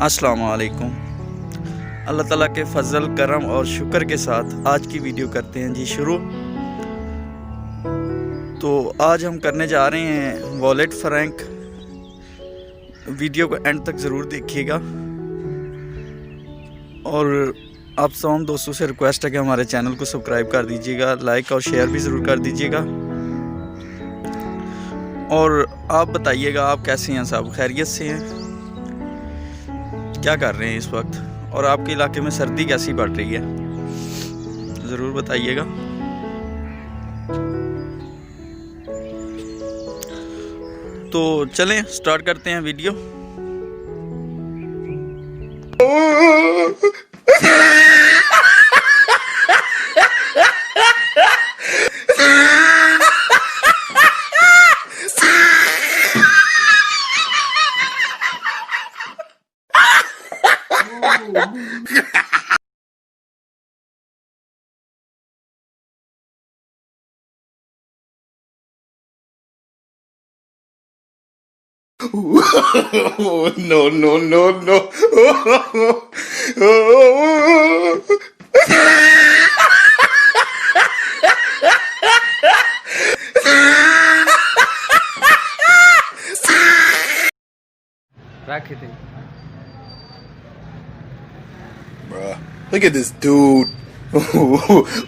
अस्सलाम वालेकुम। अल्लाह ताला के फजल करम और शुक्र के साथ आज की वीडियो करते हैं जी शुरू। तो आज हम करने जा रहे हैं वॉलेट फ्रैंक। वीडियो को एंड तक ज़रूर देखिएगा और आप तमाम दोस्तों से रिक्वेस्ट है कि हमारे चैनल को सब्सक्राइब कर दीजिएगा, लाइक और शेयर भी ज़रूर कर दीजिएगा। और आप बताइएगा आप कैसे हैं, सब खैरियत से हैं, क्या कर रहे हैं इस वक्त, और आपके इलाके में सर्दी कैसी बढ़ रही है ज़रूर बताइएगा। तो चलें स्टार्ट करते हैं video. No, no, no, no. रख दे। Bruh, look at this dude.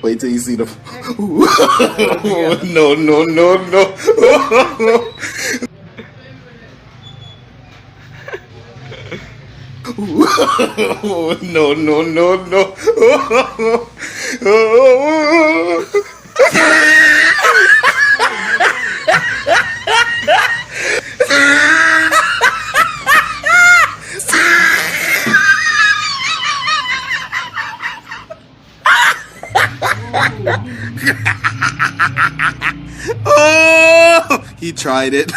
Wait till you see the. No, no, no, no. No, no, no, no. Oh, he tried it.